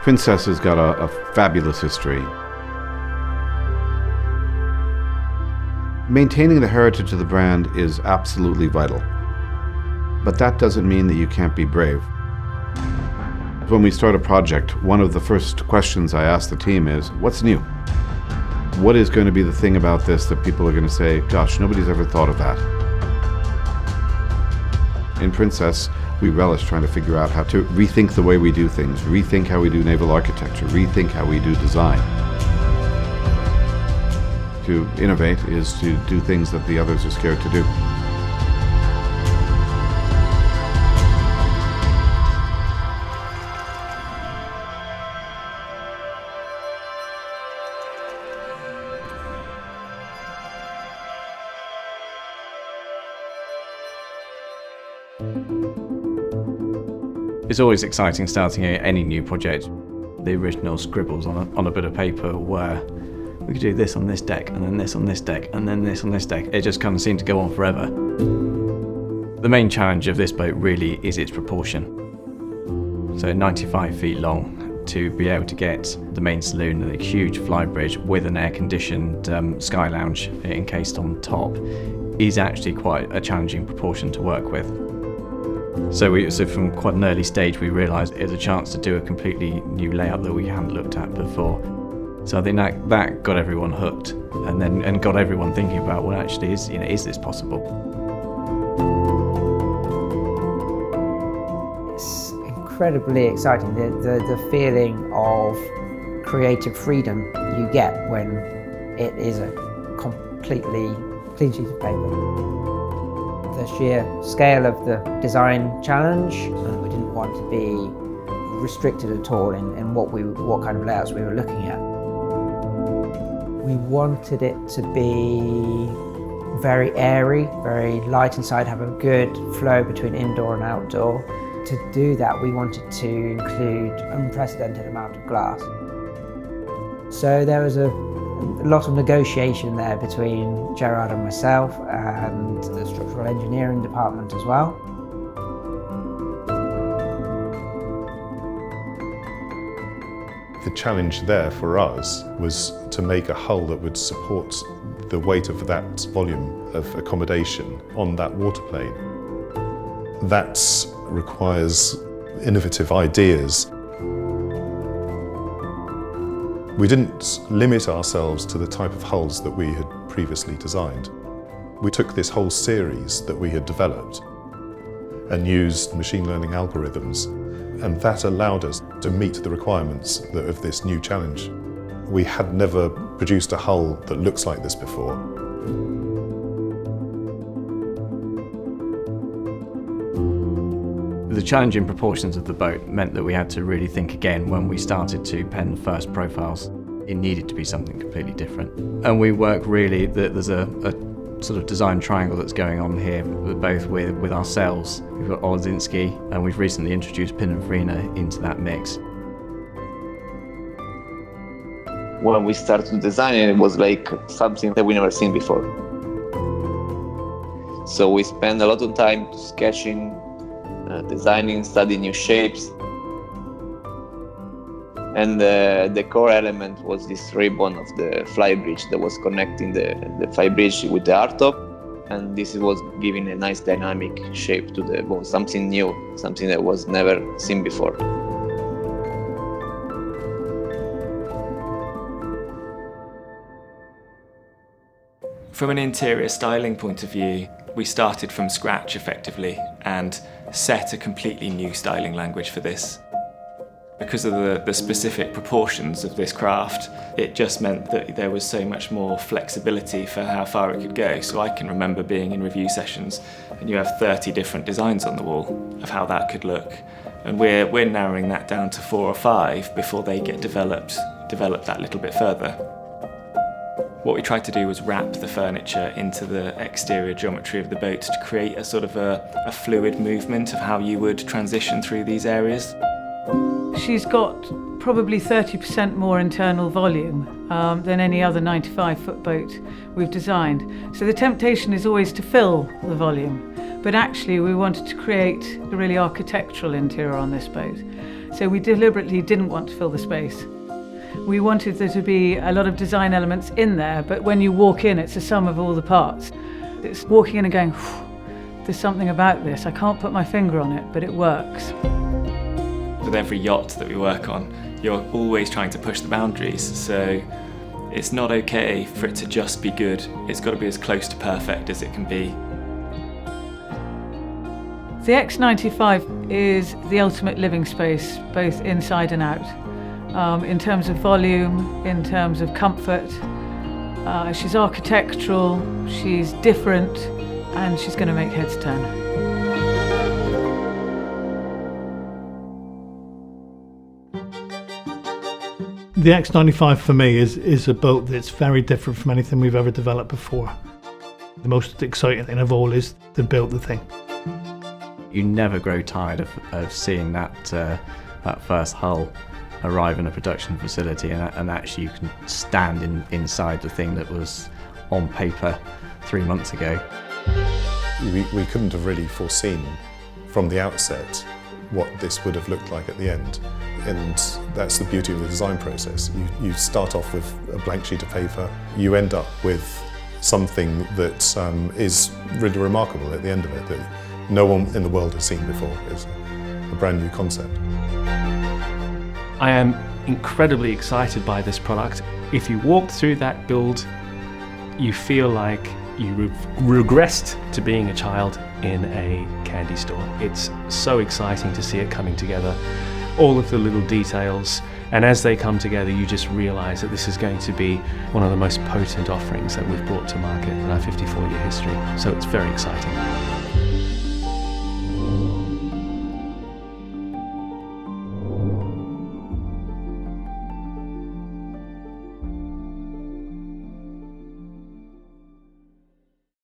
Princess has got a fabulous history. Maintaining the heritage of the brand is absolutely vital. But that doesn't mean that you can't be brave. When we start a project, one of the first questions I ask the team is, what's new? What is going to be the thing about this that people are going to say, gosh, nobody's ever thought of that? In Princess, we relish trying to figure out how to rethink the way we do things, rethink how we do naval architecture, rethink how we do design. To innovate is to do things that the others are scared to do. It's always exciting starting any new project. The original scribbles on a bit of paper where we could do this on this deck, and then this on this deck, and then this on this deck. It just kind of seemed to go on forever. The main challenge of this boat really is its proportion. So 95 feet long, to be able to get the main saloon and a huge flybridge with an air-conditioned sky lounge encased on top is actually quite a challenging proportion to work with. So from quite an early stage we realised it was a chance to do a completely new layout that we hadn't looked at before. So I think that got everyone hooked, and got everyone thinking about, well, actually, is this possible? It's incredibly exciting, the feeling of creative freedom you get when it is a completely clean sheet of paper. The sheer scale of the design challenge, and we didn't want to be restricted at all in what kind of layouts we were looking at. We wanted it to be very airy, very light inside, have a good flow between indoor and outdoor. To do that, we wanted to include unprecedented amount of glass. So there was a lot of negotiation there between Gerard and myself and the structural engineering department as well. The challenge there for us was to make a hull that would support the weight of that volume of accommodation on that waterplane. That requires innovative ideas. We didn't limit ourselves to the type of hulls that we had previously designed. We took this whole series that we had developed and used machine learning algorithms, and that allowed us to meet the requirements of this new challenge. We had never produced a hull that looks like this before. The challenging proportions of the boat meant that we had to really think again when we started to pen the first profiles. It needed to be something completely different. And we work really, there's a sort of design triangle that's going on here, both with ourselves. We've got Olesinski, and we've recently introduced Pininfarina into that mix. When we started designing, it was like something that we never seen before. So we spent a lot of time sketching, designing, studying new shapes. And the core element was this ribbon of the flybridge that was connecting the flybridge with the hardtop. And this was giving a nice dynamic shape to the boat, something new, something that was never seen before. From an interior styling point of view, we started from scratch effectively and set a completely new styling language for this. Because of the specific proportions of this craft, it just meant that there was so much more flexibility for how far it could go. So I can remember being in review sessions and you have 30 different designs on the wall of how that could look. And we're narrowing that down to 4 or 5 before they get developed that little bit further. What we tried to do was wrap the furniture into the exterior geometry of the boat to create a sort of a fluid movement of how you would transition through these areas. She's got probably 30% more internal volume than any other 95-foot boat we've designed. So the temptation is always to fill the volume. but actually we wanted to create a really architectural interior on this boat. So we deliberately didn't want to fill the space. We wanted there to be a lot of design elements in there, but when you walk in, it's a sum of all the parts. It's walking in and going, there's something about this. I can't put my finger on it, but it works. With every yacht that we work on, you're always trying to push the boundaries, so it's not okay for it to just be good. It's got to be as close to perfect as it can be. The X95 is the ultimate living space, both inside and out. In terms of volume, in terms of comfort. She's architectural, she's different, and she's going to make heads turn. The X95 for me is a boat that's very different from anything we've ever developed before. The most exciting thing of all is to build the thing. You never grow tired of seeing that first hull arrive in a production facility, and actually you can stand inside the thing that was on paper 3 months ago. We couldn't have really foreseen from the outset what this would have looked like at the end. And that's the beauty of the design process. You start off with a blank sheet of paper, you end up with something that is really remarkable at the end of it, that no one in the world has seen before. It's a brand new concept. I am incredibly excited by this product. If you walk through that build, you feel like you regressed to being a child in a candy store. It's so exciting to see it coming together, all of the little details, and as they come together you just realise that this is going to be one of the most potent offerings that we've brought to market in our 54-year history. So it's very exciting.